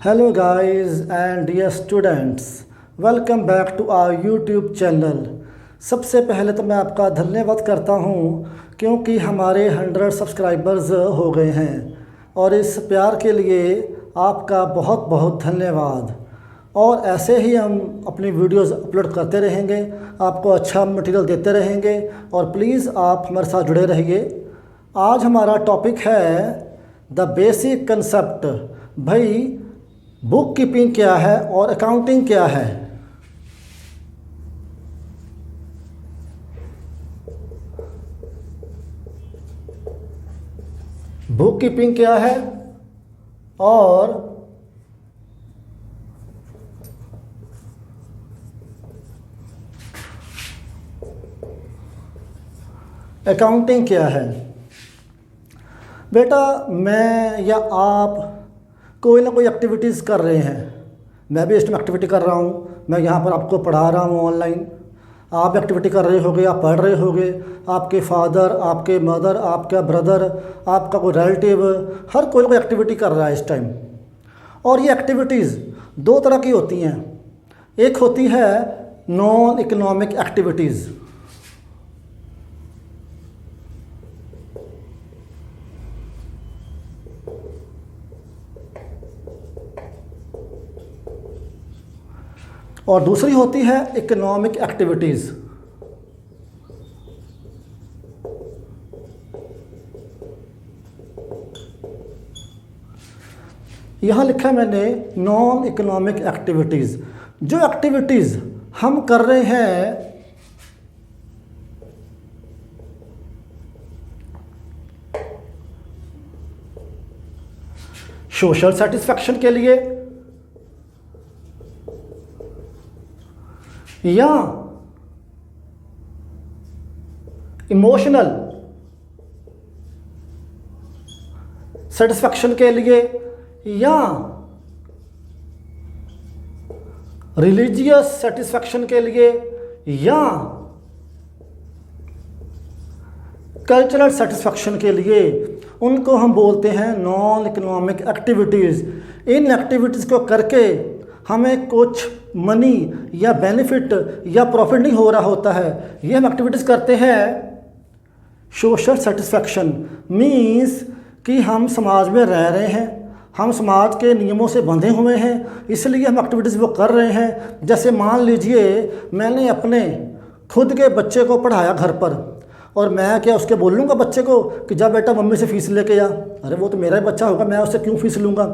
Hello guys and dear students, welcome back to our YouTube channel। सबसे पहले तो मैं आपका धन्यवाद करता हूँ क्योंकि हमारे 100 सब्सक्राइबर्स हो गए हैं और इस प्यार के लिए आपका बहुत बहुत धन्यवाद। और ऐसे ही हम अपनी वीडियोस अपलोड करते रहेंगे, आपको अच्छा मटेरियल देते रहेंगे और प्लीज़ आप हमारे साथ जुड़े रहिए। आज हमारा टॉपिक है द बेसिक कंसेप्ट। भाई बुक कीपिंग क्या है और अकाउंटिंग क्या है। बुक कीपिंग क्या है और अकाउंटिंग क्या है। बेटा मैं या आप कोई ना कोई एक्टिविटीज़ कर रहे हैं। मैं भी इस टाइम एक्टिविटी कर रहा हूँ, मैं यहाँ पर आपको पढ़ा रहा हूँ ऑनलाइन। आप एक्टिविटी कर रहे होगे, आप पढ़ रहे होगे, आपके फादर, आपके मदर, आपका ब्रदर, आपका कोई रिलेटिव, हर कोई ना कोई एक्टिविटी कर रहा है इस टाइम। और ये एक्टिविटीज़ दो तरह की होती हैं। एक होती है नॉन इकोनॉमिक एक्टिविटीज़। और दूसरी होती है इकोनॉमिक एक्टिविटीज़। यहाँ लिखा है मैंने नॉन इकोनॉमिक एक्टिविटीज़। जो एक्टिविटीज़ हम कर रहे हैं सोशल सेटिस्फैक्शन के लिए या इमोशनल सेटिस्फैक्शन के लिए या रिलीजियस सेटिस्फैक्शन के लिए या कल्चरल सेटिस्फैक्शन के लिए, उनको हम बोलते हैं नॉन इकोनॉमिक एक्टिविटीज़। इन एक्टिविटीज़ को करके हमें कुछ मनी या बेनिफिट या प्रॉफिट नहीं हो रहा होता है। ये हम एक्टिविटीज़ करते हैं सोशल सेटिस्फैक्शन मीन्स कि हम समाज में रह रहे हैं, हम समाज के नियमों से बंधे हुए हैं, इसलिए हम एक्टिविटीज़ वो कर रहे हैं। जैसे मान लीजिए मैंने अपने खुद के बच्चे को पढ़ाया घर पर और मैं क्या उसके बोल लूँगा बच्चे को कि जा बेटा मम्मी से फ़ीस लेके आ। अरे वो तो मेरा ही बच्चा होगा, मैं उससे क्यों फ़ीस लूँगा।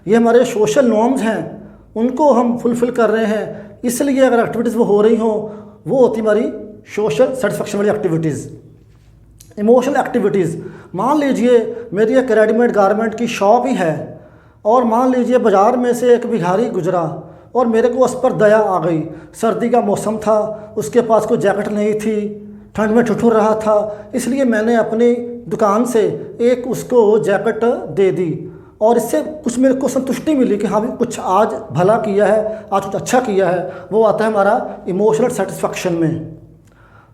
ये हमारे सोशल नॉर्म्स हैं, उनको हम फुलफ़िल कर रहे हैं। इसलिए अगर एक्टिविटीज़ वो हो रही हों वो होती हमारी सोशल सेटिस्फैक्शन वाली एक्टिविटीज़। इमोशनल एक्टिविटीज़, मान लीजिए मेरी एक रेडीमेड गारमेंट की शॉप ही है और मान लीजिए बाज़ार में से एक भिखारी गुजरा और मेरे को उस पर दया आ गई। सर्दी का मौसम था, उसके पास कोई जैकेट नहीं थी, ठंड में ठिठुर रहा था, इसलिए मैंने अपनी दुकान से एक उसको जैकेट दे दी और इससे कुछ मेरे को संतुष्टि मिली कि हाँ भी कुछ आज भला किया है, आज कुछ अच्छा किया है। वो आता है हमारा इमोशनल सेटिस्फैक्शन में।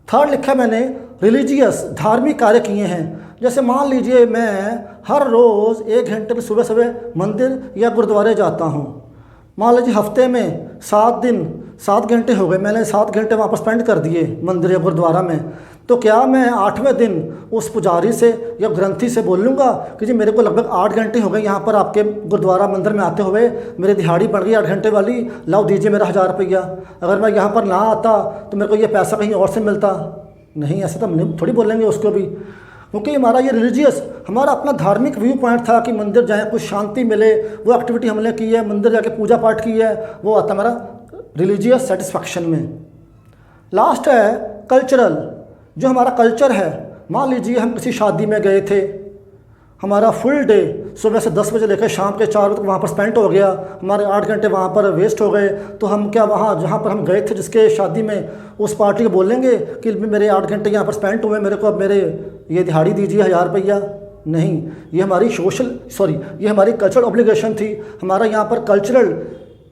थर्ड लिखा मैंने रिलीजियस, धार्मिक कार्य किए हैं। जैसे मान लीजिए मैं हर रोज़ 1 घंटे में सुबह सुबह मंदिर या गुरुद्वारे जाता हूँ। मान लीजिए हफ्ते में 7 दिन 7 घंटे हो गए, मैंने 7 घंटे वहाँ पर स्पेंड कर दिए मंदिर या गुरुद्वारा में। तो क्या मैं 8वें दिन उस पुजारी से या ग्रंथी से बोल लूँगा कि जी मेरे को लगभग 8 घंटे हो गए यहाँ पर आपके गुरुद्वारा मंदिर में आते हुए, मेरी दिहाड़ी बढ़ गई 8 घंटे वाली, लाओ दीजिए मेरा 1000 रुपया। अगर मैं यहाँ पर ना आता तो मेरे को ये पैसा कहीं और से मिलता। नहीं, ऐसे तो हम थोड़ी बोलेंगे उसको भी, क्योंकि हमारा ये रिलीजियस, हमारा अपना धार्मिक व्यू पॉइंट था कि मंदिर जाएँ कुछ शांति मिले। वो एक्टिविटी हमने की है, मंदिर जाके पूजा पाठ की है, वो आता हमारा रिलीजियस सेटिस्फैक्शन में। लास्ट है कल्चरल, जो हमारा कल्चर है। मान लीजिए हम किसी शादी में गए थे, हमारा फुल डे सुबह से 10 बजे लेकर शाम के 4 बजे तक वहाँ पर स्पेंड हो गया, हमारे 8 घंटे वहाँ पर वेस्ट हो गए। तो हम क्या वहाँ जहाँ पर हम गए थे जिसके शादी में, उस पार्टी को बोलेंगे कि मेरे 8 घंटे यहाँ पर स्पेंड हुए, मेरे को अब मेरे ये दिहाड़ी दीजिए 1000 रुपया। नहीं, ये हमारी ये हमारी कल्चरल ऑब्लिगेशन थी, हमारा यहाँ पर कल्चरल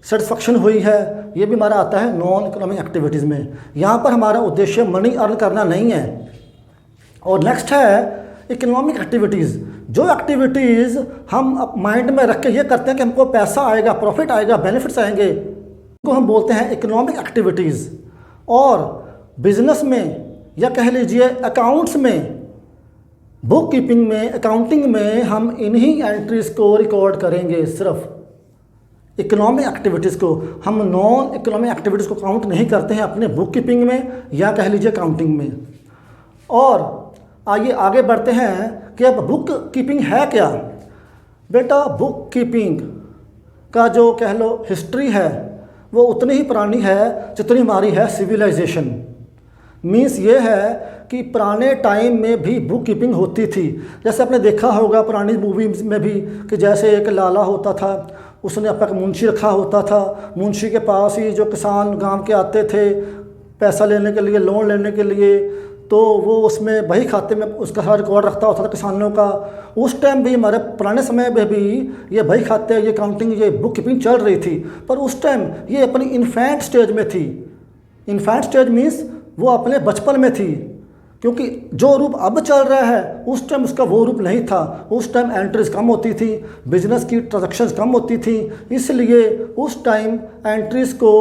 सेटिस्फैक्शन हुई है। ये भी हमारा आता है नॉन इकोनॉमिक एक्टिविटीज़ में। यहाँ पर हमारा उद्देश्य मनी अर्न करना नहीं है। और नेक्स्ट है इकोनॉमिक एक्टिविटीज़, जो एक्टिविटीज़ हम माइंड में रख के ये करते हैं कि हमको पैसा आएगा, प्रॉफिट आएगा, बेनिफिट्स आएंगे, को हम बोलते हैं इकोनॉमिक एक्टिविटीज़। और बिजनेस में या कह लीजिए अकाउंट्स में, बुक कीपिंग में, अकाउंटिंग में हम इन्हीं एंट्रीज़ को रिकॉर्ड करेंगे। सिर्फ इकोनॉमिक एक्टिविटीज़ को, हम नॉन इकोनॉमिक एक्टिविटीज़ को काउंट नहीं करते हैं अपने बुक कीपिंग में या कह लीजिए अकाउंटिंग में। और आइए आगे बढ़ते हैं कि अब बुक कीपिंग है क्या। बेटा बुक कीपिंग का जो कह लो हिस्ट्री है वो उतनी ही पुरानी है जितनी हमारी है सिविलाइजेशन। मीन्स ये है कि पुराने टाइम में भी बुक कीपिंग होती थी। जैसे आपने देखा होगा पुरानी मूवीज़ में भी कि जैसे एक लाला होता था, उसने अपना मुंशी रखा होता था, मुंशी के पास ही जो किसान गांव के आते थे पैसा लेने के लिए, लोन लेने के लिए, तो वो उसमें बही खाते में उसका सारा रिकॉर्ड रखता होता था किसानों का। उस टाइम भी हमारे पुराने समय में भी ये बही खाते, ये काउंटिंग, ये बुक कीपिंग चल रही थी। पर उस टाइम ये अपनी इन्फेंट स्टेज में थी। इन्फेंट स्टेज मीन्स वो अपने बचपन में थी, क्योंकि जो रूप अब चल रहा है उस टाइम उसका वो रूप नहीं था। उस टाइम एंट्रीज कम होती थी, बिजनेस की ट्रांजैक्शंस कम होती थी, इसलिए उस टाइम एंट्रीज को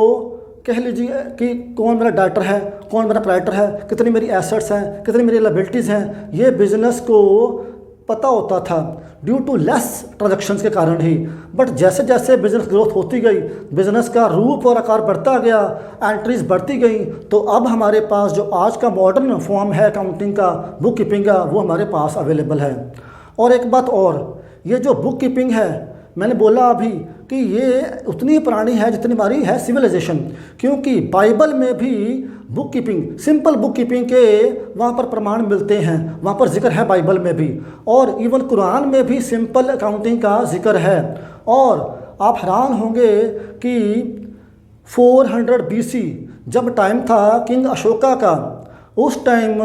कह लीजिए कि कौन मेरा डायरेक्टर है, कौन मेरा प्राइटर है, कितनी मेरी एसेट्स हैं, कितनी मेरी लायबिलिटीज़ हैं, ये बिज़नेस को पता होता था ड्यू टू लेस ट्रांजैक्शंस के कारण ही। बट जैसे जैसे बिज़नेस ग्रोथ होती गई, बिज़नेस का रूप और आकार बढ़ता गया, एंट्रीज बढ़ती गई, तो अब हमारे पास जो आज का मॉडर्न फॉर्म है अकाउंटिंग का, बुक कीपिंग का, वो हमारे पास अवेलेबल है। और एक बात और, ये जो बुक कीपिंग है मैंने बोला अभी कि ये उतनी पुरानी है जितनी हमारी है सिविलाइजेशन, क्योंकि बाइबल में भी book keeping, simple book keeping के वहाँ पर प्रमाण मिलते हैं, वहाँ पर जिक्र है बाइबल में भी। और इवन कुरान में भी सिंपल अकाउंटिंग का जिक्र है। और आप हैरान होंगे कि 400 BC जब टाइम था किंग अशोका का, उस टाइम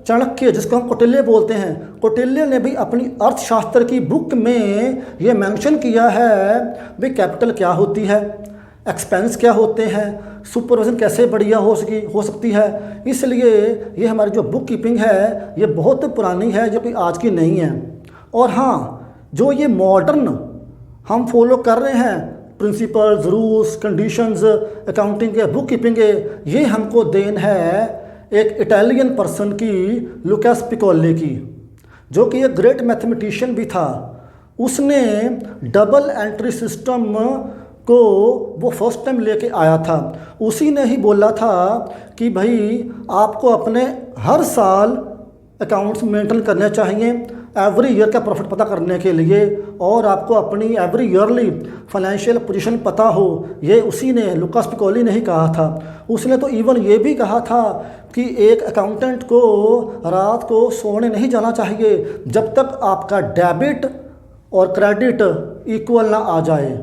चाणक्य, जिसको हम कौटिल्य बोलते हैं, कौटिल्य ने भी अपनी अर्थशास्त्र की बुक में ये मेंशन किया है भी कैपिटल क्या होती है, एक्सपेंस क्या होते हैं, सुपरविजन कैसे बढ़िया हो सकती है। इसलिए ये हमारी जो बुक कीपिंग है ये बहुत पुरानी है, जो कि आज की नहीं है। और हाँ, जो ये मॉडर्न हम फॉलो कर रहे हैं प्रिंसिपल्स, रूल्स, कंडीशंस अकाउंटिंग के, बुक कीपिंग के, ये हमको देन है एक इटालियन पर्सन की, लुकास पिकोली की, जो कि एक ग्रेट मैथमेटिशियन भी था। उसने डबल एंट्री सिस्टम को वो फर्स्ट टाइम लेके आया था। उसी ने ही बोला था कि भाई आपको अपने हर साल अकाउंट्स मेंटेन करने चाहिए एवरी ईयर का प्रॉफिट पता करने के लिए, और आपको अपनी एवरी ईयरली फाइनेंशियल पोजीशन पता हो। ये उसी ने, लुकास पिकोली ने ही कहा था। उसने तो इवन ये भी कहा था कि एक अकाउंटेंट को रात को सोने नहीं जाना चाहिए जब तक आपका डेबिट और क्रेडिट इक्वल ना आ जाए।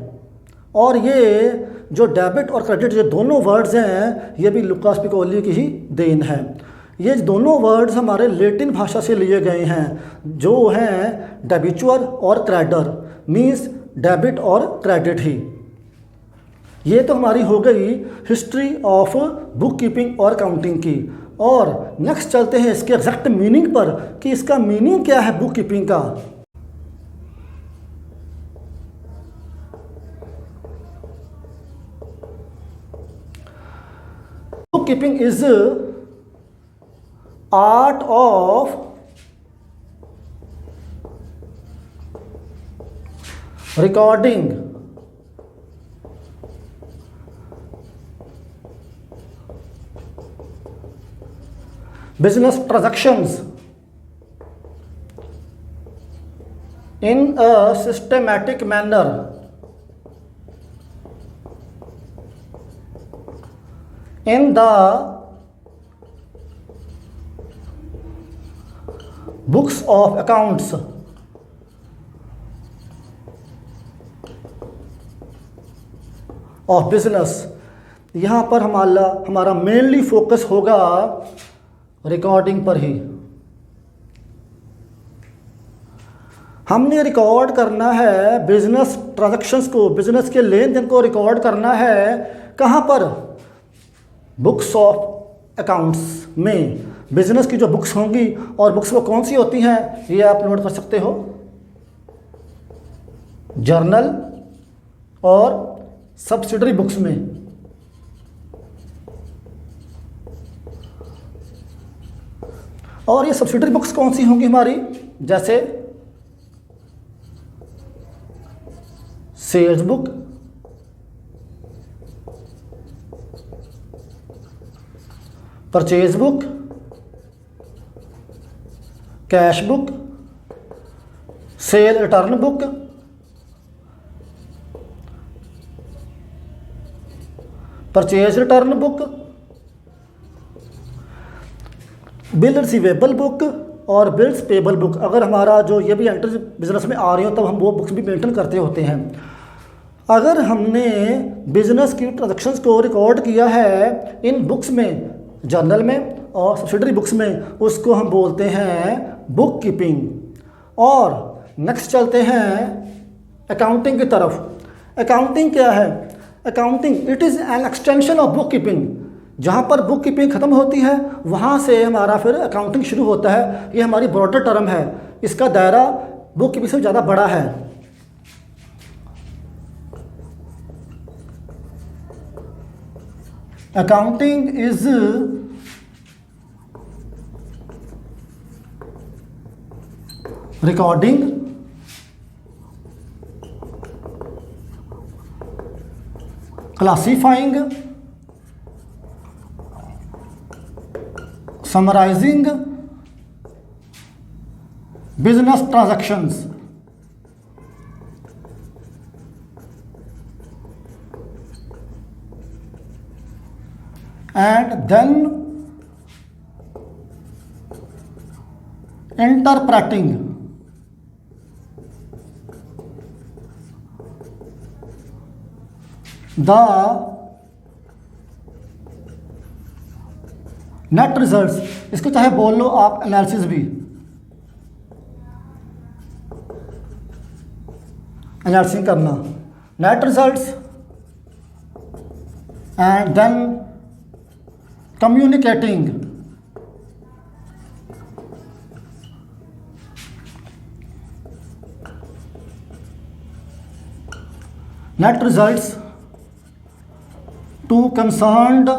और ये जो डेबिट और क्रेडिट, ये दोनों वर्ड्स हैं, ये भी लुकास पिकोली की ही देन है। ये दोनों वर्ड्स हमारे लैटिन भाषा से लिए गए हैं, जो हैं डेबिचुअर और क्रेडर, मीन्स डेबिट और क्रेडिट ही। ये तो हमारी हो गई हिस्ट्री ऑफ बुक कीपिंग और काउंटिंग की। और नेक्स्ट चलते हैं इसके एग्जैक्ट मीनिंग पर कि इसका मीनिंग क्या है बुक कीपिंग का। Book keeping is art of recording business transactions in a systematic manner in the books of accounts of business। यहाँ पर हमारा मेनली फोकस होगा रिकॉर्डिंग पर ही। हमने रिकॉर्ड करना है बिजनेस ट्रांजैक्शंस को, बिजनेस के लेन देन को रिकॉर्ड करना है कहाँ पर? बुक्स ऑफ अकाउंट्स में। बिजनेस की जो बुक्स होंगी, और बुक्स वो कौन सी होती हैं ये आप नोट कर सकते हो। जर्नल और सब्सिडरी बुक्स में। और ये सब्सिडरी बुक्स कौन सी होंगी हमारी, जैसे sales book, purchase book, cash book, sale return book, purchase return book, bill receivable book और बिल्स पेबल बुक। अगर हमारा जो ये भी एंट्रीज बिजनेस में आ रही हो तब हम वो बुक्स भी मेंटेन करते होते हैं। अगर हमने बिजनेस की ट्रांजैक्शंस को रिकॉर्ड किया है इन बुक्स में, जर्नल में और सब्सिडरी बुक्स में, उसको हम बोलते हैं बुक कीपिंग। और नेक्स्ट चलते हैं अकाउंटिंग की तरफ। अकाउंटिंग क्या है? Accounting it is an extension of book keeping. जहाँ पर बुक कीपिंग ख़त्म होती है वहाँ से हमारा फिर अकाउंटिंग शुरू होता है। ये हमारी ब्रॉडर टर्म है, इसका दायरा बुक कीपिंग से ज़्यादा बड़ा है। Accounting is recording, classifying, summarising business transactions and then interpreting the net results। इसको चाहे बोल लो आप एनालिसिस भी, एनालिसिस करना net results and then communicating net results to concerned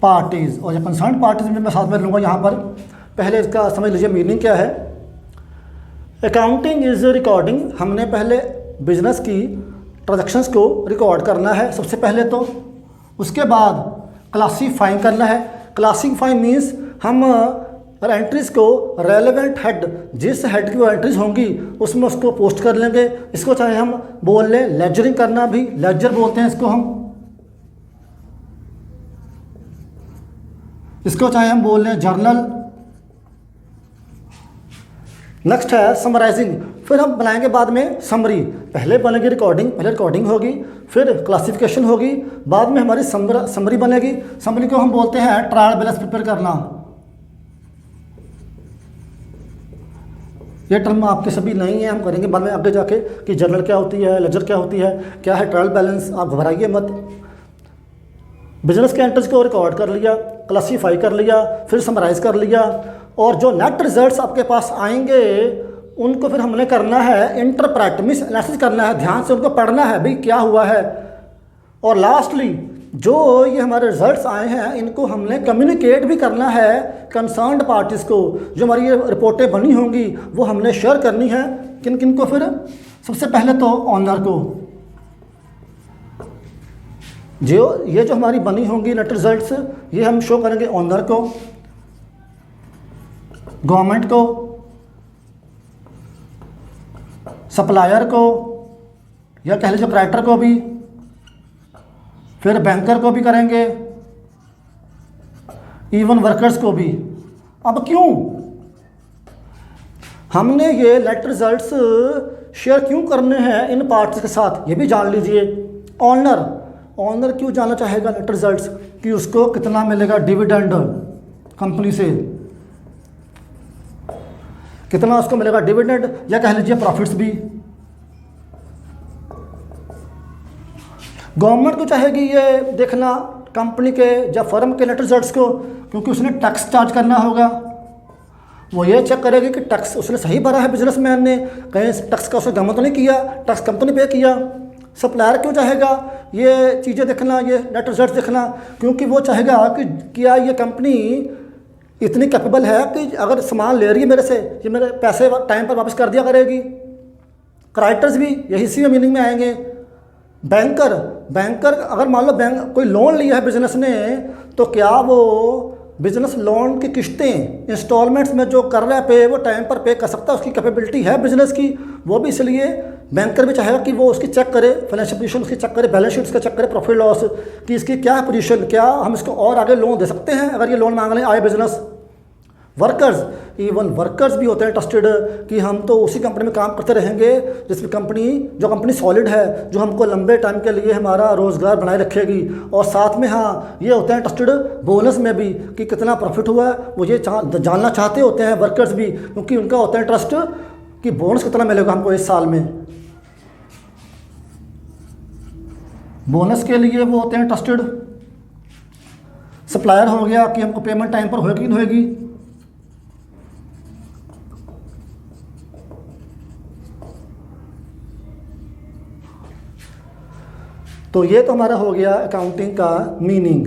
parties। और ये concerned parties में मैं साथ में लूँगा यहाँ पर। पहले इसका समझ लीजिए मीनिंग क्या है। अकाउंटिंग इज रिकॉर्डिंग, हमने पहले बिजनेस की ट्रांजैक्शंस को रिकॉर्ड करना है सबसे पहले तो। उसके बाद क्लासीफाइंग करना है। क्लासीफाइंग मीन्स हम एंट्रीज़ को रेलेवेंट हेड, जिस हेड की वो एंट्रीज होंगी उसमें उसको पोस्ट कर लेंगे। इसको चाहे हम बोल लें लेजरिंग करना भी, लेजर बोलते हैं इसको हम। इसको चाहे हम बोल लें जर्नल। नेक्स्ट है समराइजिंग, फिर हम बनाएंगे बाद में समरी। पहले बनेगी रिकॉर्डिंग, पहले रिकॉर्डिंग होगी, फिर क्लासिफिकेशन होगी, बाद में हमारी समरी बनेगी। समरी को हम बोलते हैं ट्रायल बैलेंस प्रिपेयर करना। ये टर्म आपके सभी नहीं है, हम करेंगे बाद में आगे जाके कि जर्नल क्या होती है, लेजर क्या होती है, क्या है ट्रायल बैलेंस। आप घबराइए मत। बिजनेस के एंट्रीज को रिकॉर्ड कर लिया, क्लासीफाई कर लिया, फिर समराइज कर लिया, और जो नेट रिजल्ट्स आपके पास आएंगे उनको फिर हमने करना है इंटरप्रेट, मींस एनालिसिस करना है, ध्यान से उनको पढ़ना है भाई क्या हुआ है। और लास्टली जो ये हमारे रिजल्ट्स आए हैं इनको हमने कम्युनिकेट भी करना है कंसर्न्ड पार्टीज़ को। जो हमारी ये रिपोर्टें बनी होंगी वो हमने शेयर करनी है किन किन को? फिर सबसे पहले तो ऑनर को। ये जो हमारी बनी होंगी नेट रिजल्ट्स ये हम शो करेंगे ऑनर को, गवर्नमेंट को, सप्लायर को, या कह लीजिए ऑपरेटर को भी, फिर बैंकर को भी करेंगे, इवन वर्कर्स को भी। अब क्यों हमने ये नेट रिजल्ट्स शेयर क्यों करने हैं इन पार्ट्स के साथ, ये भी जान लीजिए। ऑनर क्यों जानना चाहेगा नेट रिजल्ट्स? कि उसको कितना मिलेगा डिविडेंड कंपनी से, कितना उसको मिलेगा डिविडेंड, या कह लीजिए प्रॉफिट्स भी। गवर्नमेंट को चाहेगी ये देखना कंपनी के या फर्म के नेट रिजल्ट्स को, क्योंकि उसने टैक्स चार्ज करना होगा। वो ये चेक करेगी कि टैक्स उसने सही भरा है बिजनेसमैन ने, कहीं टैक्स का उसने जमा तो नहीं किया, टैक्स कम तो नहीं पे किया। सप्लायर क्यों चाहेगा ये चीज़ें देखना, ये नेट रिजल्ट देखना? क्योंकि वो चाहेगा कि क्या ये कंपनी इतनी कैपेबल है कि अगर सामान ले रही है मेरे से, ये मेरे पैसे टाइम पर वापस कर दिया करेगी। क्राइटर्स भी यही इसी मीनिंग में आएंगे। बैंकर अगर मान लो बैंक कोई लोन लिया है बिजनेस ने, तो क्या वो बिजनेस लोन की किस्तें इंस्टॉलमेंट्स में जो कर रहा है पे, वो टाइम पर पे कर सकता है? उसकी कैपेबिलिटी है बिजनेस की। वो भी इसलिए बैंकर भी चाहेगा कि वो उसकी चेक करे, फाइनेंशियल पोजीशन उसकी चेक करे, बैलेंस शीट उसका चेक करे, प्रॉफिट लॉस कि इसकी क्या है पोजीशन, क्या हम इसको और आगे लोन दे सकते हैं अगर ये लोन मांगने आए बिजनेस। वर्कर्स, इवन वर्कर्स भी होते हैं ट्रस्टेड कि हम तो उसी कंपनी में काम करते रहेंगे जिसमें जो कंपनी सॉलिड है, जो हमको लंबे टाइम के लिए हमारा रोज़गार बनाए रखेगी। और साथ में हाँ, ये होते हैं ट्रस्टेड बोनस में भी कि कितना प्रॉफिट हुआ है, वो ये जानना चाहते होते हैं वर्कर्स भी, क्योंकि उनका होता है ट्रस्ट कि बोनस कितना मिलेगा हमको इस साल में। बोनस के लिए वो होते हैं ट्रस्टेड। सप्लायर हो गया कि हमको पेमेंट टाइम पर होगी नहीं होगी। तो ये तो हमारा हो गया अकाउंटिंग का मीनिंग।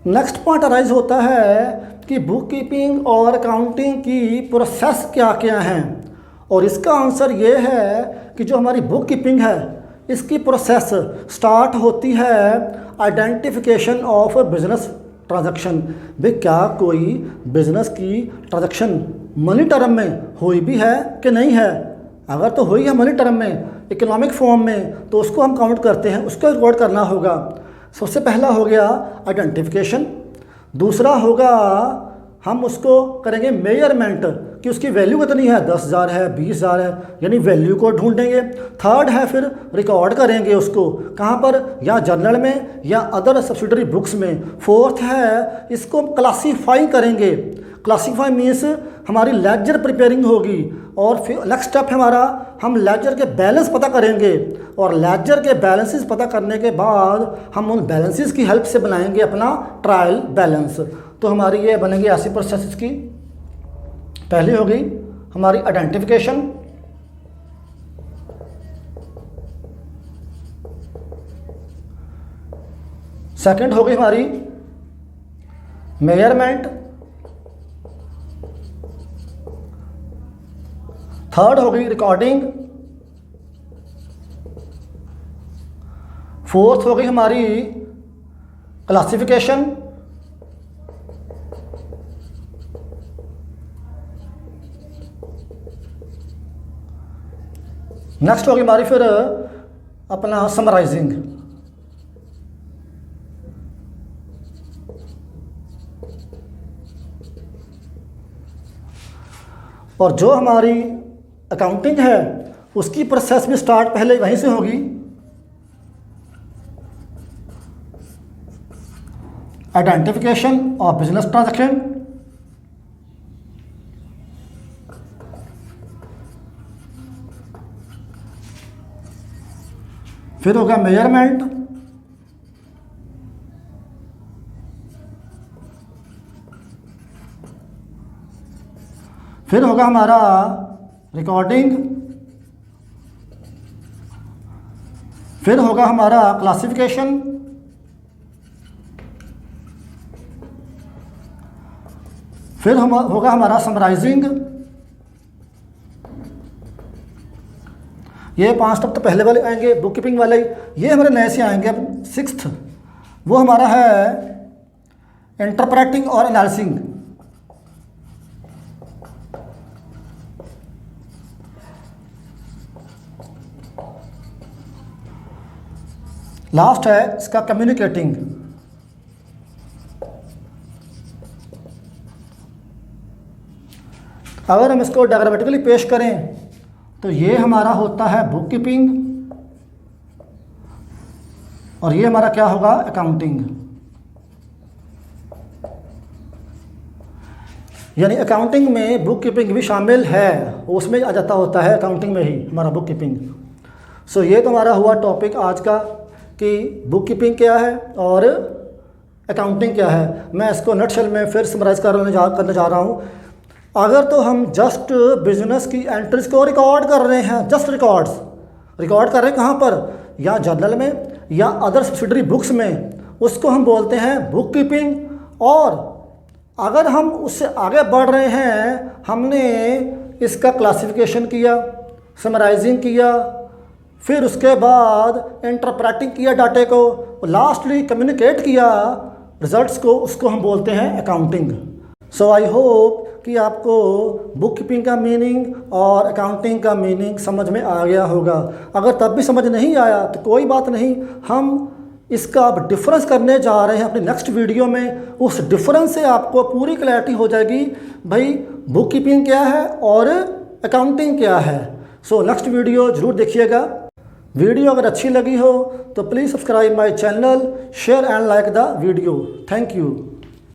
नेक्स्ट पॉइंट अराइज होता है कि बुक कीपिंग और अकाउंटिंग की प्रोसेस क्या क्या हैं, और इसका आंसर ये है कि जो हमारी बुक कीपिंग है इसकी प्रोसेस स्टार्ट होती है आइडेंटिफिकेशन ऑफ बिजनेस ट्रांजैक्शन। भाई क्या कोई बिजनेस की ट्रांजैक्शन मनी टर्म में हुई भी है कि नहीं है? अगर तो हुई है मनी टर्म में, इकोनॉमिक फॉर्म में, तो उसको हम काउंट करते हैं, उसको रिकॉर्ड करना होगा। सबसे पहला हो गया आइडेंटिफिकेशन। दूसरा होगा हम उसको करेंगे मेजरमेंट कि उसकी वैल्यू कितनी है, 10,000 है, 20,000 है, यानी वैल्यू को ढूंढेंगे। थर्ड है फिर रिकॉर्ड करेंगे उसको, कहाँ पर, या जर्नल में या अदर सब्सिडरी बुक्स में। फोर्थ है इसको क्लासीफाई करेंगे। क्लासीफाई मीन्स हमारी लेजर प्रिपेयरिंग होगी। और फिर नेक्स्ट स्टेप है हमारा, हम लेजर के बैलेंस पता करेंगे, और लेजर के बैलेंसेस पता करने के बाद हम उन बैलेंसेस की हेल्प से बनाएंगे अपना ट्रायल बैलेंस। तो हमारी ये बनेंगे ऐसी प्रोसेस की। पहली हो गई हमारी आइडेंटिफिकेशन, सेकंड हो गई हमारी मेजरमेंट, थर्ड हो गई रिकॉर्डिंग, फोर्थ हो गई हमारी क्लासिफिकेशन, नेक्स्ट होगी हमारी फिर अपना समराइजिंग। और जो हमारी अकाउंटिंग है उसकी प्रोसेस भी स्टार्ट पहले वहीं से होगी। आइडेंटिफिकेशन ऑफ बिजनेस ट्रांजैक्शन, फिर होगा मेजरमेंट, फिर होगा हमारा रिकॉर्डिंग, फिर होगा हमारा क्लासिफिकेशन, फिर होगा हमारा समराइजिंग। ये 5 स्टेप तो पहले वाले आएंगे बुक कीपिंग वाले, ये हमारे नए से आएंगे। अब सिक्स्थ वो हमारा है इंटरप्रेटिंग और एनालिसिंग। लास्ट है इसका कम्युनिकेटिंग। अगर हम इसको डायग्रामेटिकली पेश करें तो ये हमारा होता है बुक कीपिंग, और ये हमारा क्या होगा, अकाउंटिंग। यानी अकाउंटिंग में बुक कीपिंग भी शामिल है, उसमें आ जाता होता है अकाउंटिंग में ही हमारा बुक कीपिंग। सो ये तो हमारा हुआ टॉपिक आज का कि बुक कीपिंग क्या है और अकाउंटिंग क्या है। मैं इसको नटशेल में फिर समराइज़ करने जा रहा हूँ। अगर तो हम जस्ट बिजनेस की एंट्रीज को रिकॉर्ड कर रहे हैं, जस्ट रिकॉर्ड कर रहे हैं कहाँ पर, या जर्नल में या अदर सब्सिडरी बुक्स में, उसको हम बोलते हैं बुक कीपिंग। और अगर हम उससे आगे बढ़ रहे हैं, हमने इसका क्लासिफिकेशन किया, समराइजिंग किया, फिर उसके बाद इंटरप्रेटिंग किया डाटे को, लास्टली कम्युनिकेट किया रिजल्ट्स को, उसको हम बोलते हैं अकाउंटिंग। सो आई होप कि आपको बुक कीपिंग का मीनिंग और अकाउंटिंग का मीनिंग समझ में आ गया होगा। अगर तब भी समझ नहीं आया तो कोई बात नहीं, हम इसका अब डिफरेंस करने जा रहे हैं अपनी नेक्स्ट वीडियो में। उस डिफरेंस से आपको पूरी क्लैरिटी हो जाएगी भाई बुक कीपिंग क्या है और अकाउंटिंग क्या है। सो नेक्स्ट वीडियो ज़रूर देखिएगा। वीडियो अगर अच्छी लगी हो तो please subscribe my channel, share and like the video. Thank you.